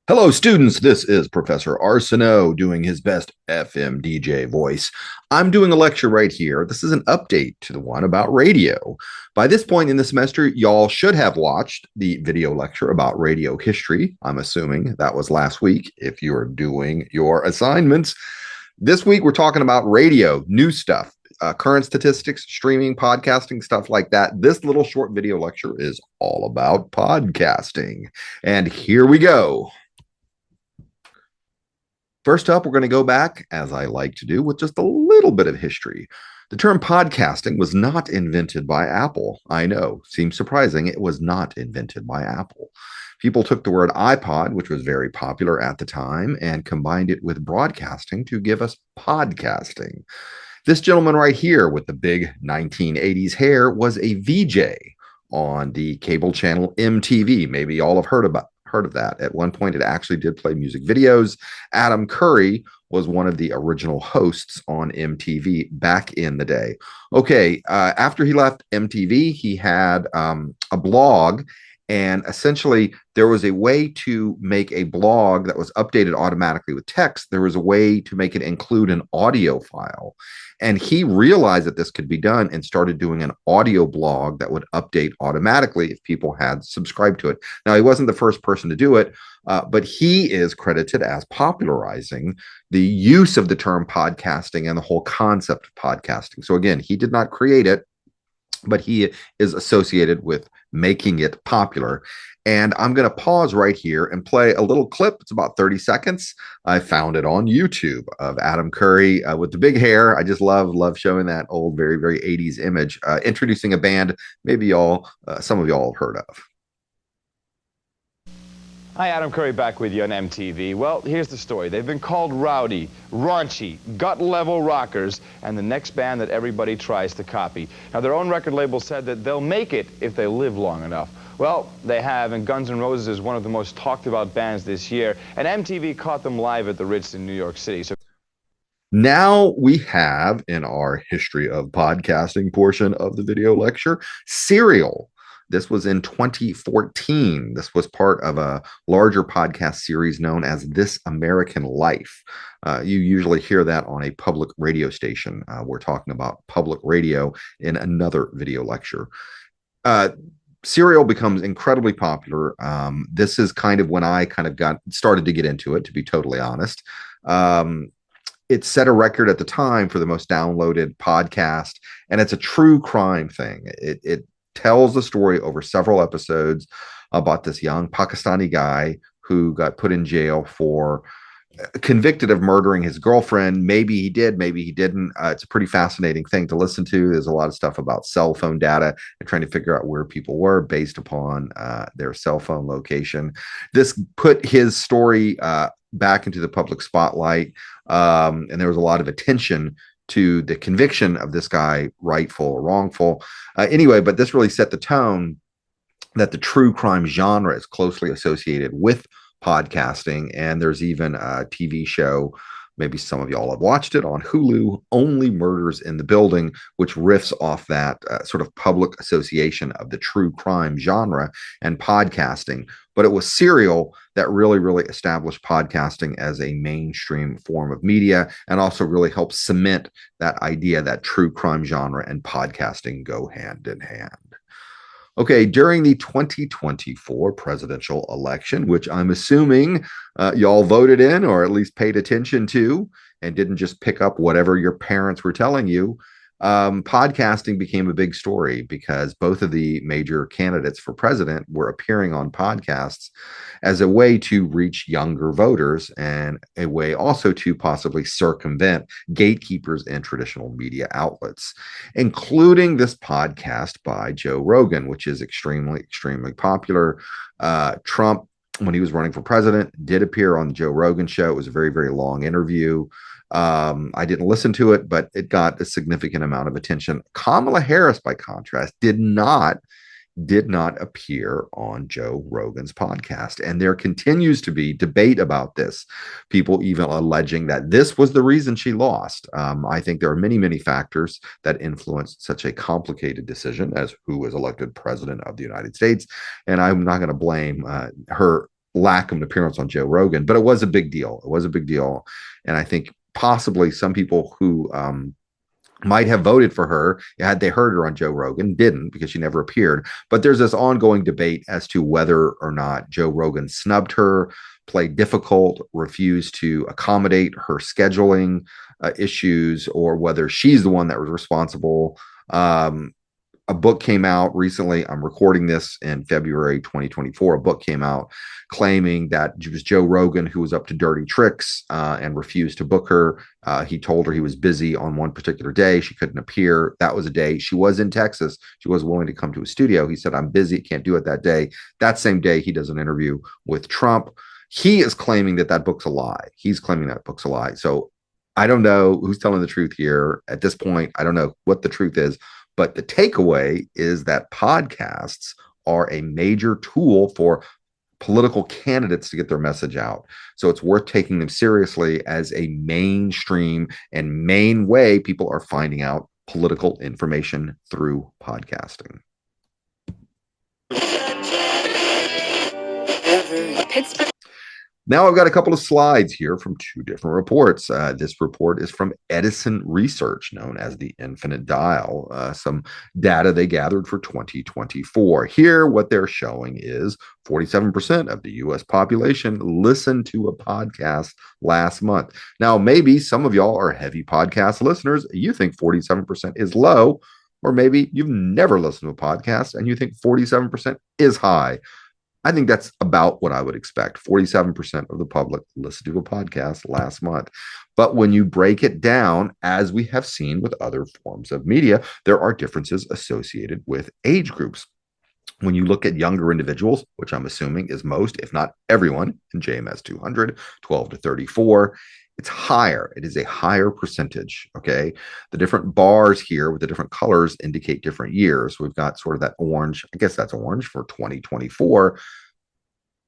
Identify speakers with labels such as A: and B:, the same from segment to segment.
A: Hello, students. This is Professor Arsenault doing his best FM DJ voice. I'm doing a lecture right here. This is an update to the one about radio. By this point in the semester, y'all should have watched the video lecture about radio history. I'm assuming that was last week if you're doing your assignments. This week, we're talking about radio, new stuff, current statistics, streaming, podcasting, stuff like that. This little short video lecture is all about podcasting. And here we go. First up, we're going to go back, as I like to do, with just a little bit of history. The term podcasting was not invented by Apple. I know, seems surprising. It was not invented by Apple. People took the word iPod, which was very popular at the time, and combined it with broadcasting to give us podcasting. This gentleman right here with the big 1980s hair was a VJ on the cable channel MTV. Maybe y'all have heard of that. At one point, it actually did play music videos. Adam Curry was one of the original hosts on MTV back in the day. Okay, after he left MTV, he had a blog, and essentially there was a way to make a blog that was updated automatically with text. There was a way to make it include an audio file. And he realized that this could be done and started doing an audio blog that would update automatically if people had subscribed to it. Now, he wasn't the first person to do it, but he is credited as popularizing the use of the term podcasting and the whole concept of podcasting. So again, he did not create it, but he is associated with making it popular. And I'm going to pause right here and play a little clip. It's about 30 seconds. I found it on YouTube of Adam Curry with the big hair. I just love showing that old, very, very 80s image, introducing a band maybe some of y'all have heard of.
B: Hi, Adam Curry back with you on MTV. Well, here's the story. They've been called rowdy, raunchy, gut-level rockers, and the next band that everybody tries to copy. Now, their own record label said that they'll make it if they live long enough. Well, they have, and Guns N' Roses is one of the most talked-about bands this year, and MTV caught them live at the Ritz in New York City. So
A: now we have, in our history of podcasting portion of the video lecture, Serial. This was in 2014. This was part of a larger podcast series known as This American Life. You usually hear that on a public radio station. We're talking about public radio in another video lecture. Serial becomes incredibly popular. This is kind of when I got started to get into it, to be totally honest. It set a record at the time for the most downloaded podcast, and it's a true crime thing. It tells the story over several episodes about this young Pakistani guy who got put in jail for convicted of murdering his girlfriend. Maybe he did, maybe he didn't. It's a pretty fascinating thing to listen to. There's a lot of stuff about cell phone data and trying to figure out where people were based upon their cell phone location. This put his story back into the public spotlight, and there was a lot of attention to the conviction of this guy, rightful or wrongful. Anyway, but this really set the tone that the true crime genre is closely associated with podcasting. And there's even a TV show, maybe some of y'all have watched it on Hulu, Only Murders in the Building, which riffs off that sort of public association of the true crime genre and podcasting. But it was Serial that really established podcasting as a mainstream form of media, and also really helped cement that idea that true crime genre and podcasting go hand in hand. Okay, during the 2024 presidential election, which I'm assuming y'all voted in or at least paid attention to and didn't just pick up whatever your parents were telling you, podcasting became a big story because both of the major candidates for president were appearing on podcasts as a way to reach younger voters and a way also to possibly circumvent gatekeepers and traditional media outlets, including this podcast by Joe Rogan, which is extremely popular. Trump, when he was running for president, did appear on the Joe Rogan show. It was a very long interview. I didn't listen to it, but it got a significant amount of attention. Kamala Harris, by contrast, did not appear on Joe Rogan's podcast. And there continues to be debate about this. People even alleging that this was the reason she lost. I think there are many factors that influenced such a complicated decision as who was elected president of the United States. And I'm not going to blame her lack of an appearance on Joe Rogan, but it was a big deal. It was a big deal. And I think possibly some people who might have voted for her had they heard her on Joe Rogan, didn't, because she never appeared. But there's this ongoing debate as to whether or not Joe Rogan snubbed her, played difficult, refused to accommodate her scheduling issues, or whether she's the one that was responsible. A book came out recently. I'm recording this in February 2024. A book came out claiming that it was Joe Rogan who was up to dirty tricks and refused to book her. He told her he was busy on one particular day. She couldn't appear. That was a day. She was in Texas. She was willing to come to a studio. He said, I'm busy. Can't do it that day. That same day, he does an interview with Trump. He is claiming that that book's a lie. He's claiming that book's a lie. So I don't know who's telling the truth here. At this point, I don't know what the truth is. But the takeaway is that podcasts are a major tool for political candidates to get their message out. So it's worth taking them seriously as a mainstream and main way people are finding out political information through podcasting. Pittsburgh. Now I've got a couple of slides here from two different reports. This report is from Edison Research, known as the Infinite Dial, some data they gathered for 2024. Here, what they're showing is 47% of the U.S. population listened to a podcast last month. Now, maybe some of y'all are heavy podcast listeners. You think 47% is low, or maybe you've never listened to a podcast and you think 47% is high. I think that's about what I would expect. 47% of the public listened to a podcast last month. But when you break it down, as we have seen with other forms of media, there are differences associated with age groups. When you look at younger individuals, which I'm assuming is most, if not everyone, in JMS 200, 12 to 34, it's higher. It is a higher percentage, okay? The different bars here with the different colors indicate different years. We've got sort of that orange. I guess that's orange for 2024.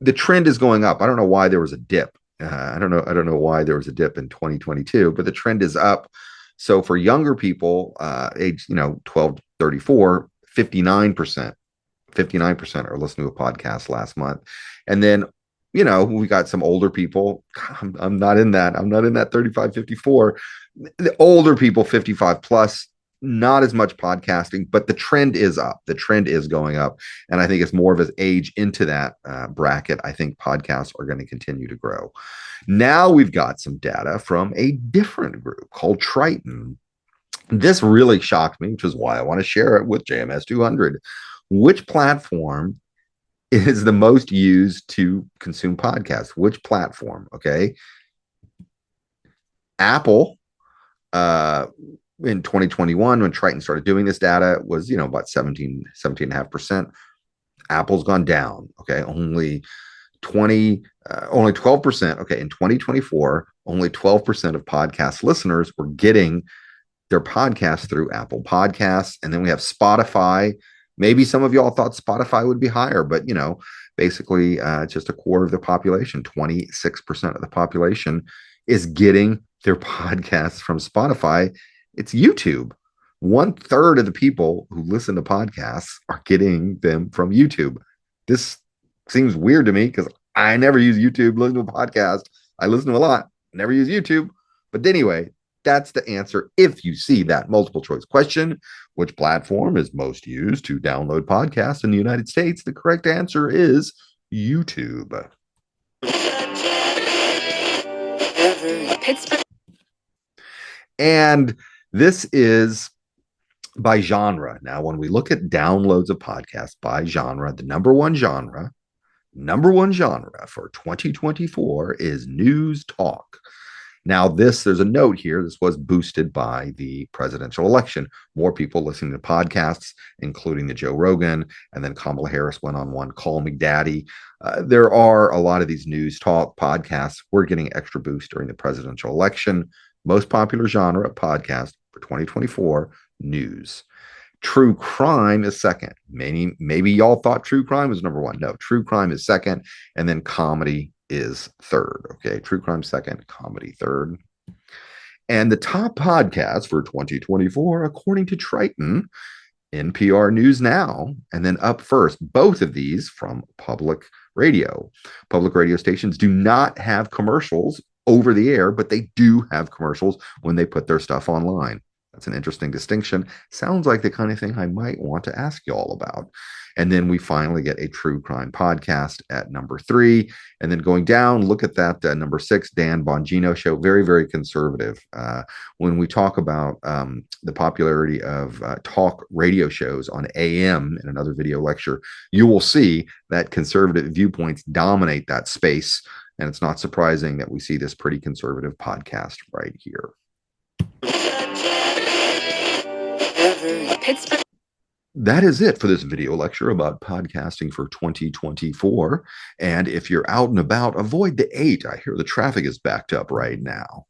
A: The trend is going up. I don't know why there was a dip. I don't know why there was a dip in 2022, but the trend is up. So for younger people, age 12 to 34, 59% are listening to a podcast last month. And then we got some older people. I'm not in that. I'm not in that 35, 54. The older people, 55 plus, not as much podcasting, but the trend is up. The trend is going up. And I think it's more of an age into that bracket. I think podcasts are going to continue to grow. Now we've got some data from a different group called Triton. This really shocked me, which is why I want to share it with JMS 200. Which platform is the most used to consume podcasts? Which platform? Okay. Apple, in 2021, when Triton started doing this data, it was, about 17.5%. Apple's gone down. Okay. Only 12%. Okay. In 2024, only 12% of podcast listeners were getting their podcasts through Apple Podcasts. And then we have Spotify. Maybe some of y'all thought Spotify would be higher, but basically just a quarter of the population, 26% of the population is getting their podcasts from Spotify. It's YouTube. 1/3 of the people who listen to podcasts are getting them from YouTube. This seems weird to me because I never use YouTube, listen to a podcast. I listen to a lot, never use YouTube. But anyway, that's the answer. If you see that multiple choice question, which platform is most used to download podcasts in the United States? The correct answer is YouTube. Pittsburgh. And this is by genre. Now, when we look at downloads of podcasts by genre, the number one genre for 2024 is news talk. Now, there's a note here. This was boosted by the presidential election. More people listening to podcasts, including the Joe Rogan, and then Kamala Harris went on one, Call Me Daddy. There are a lot of these news talk podcasts. We're getting extra boost during the presidential election. Most popular genre of podcast for 2024, news. True crime is second. Maybe y'all thought true crime was number one. No, true crime is second, and then comedy is third. Okay, true crime second, comedy third. And the top podcast for 2024, according to Triton, NPR News Now, and then up first, both of these from public radio. Public radio stations do not have commercials over the air, but they do have commercials when they put their stuff online. That's an interesting distinction. Sounds like the kind of thing I might want to ask you all about. And then we finally get a true crime podcast at number 3. And then going down, look at that number 6, Dan Bongino show. Very, very conservative. When we talk about the popularity of talk radio shows on AM in another video lecture, you will see that conservative viewpoints dominate that space. And it's not surprising that we see this pretty conservative podcast right here. That is it for this video lecture about podcasting for 2024. And if you're out and about, avoid the 8. I hear the traffic is backed up right now.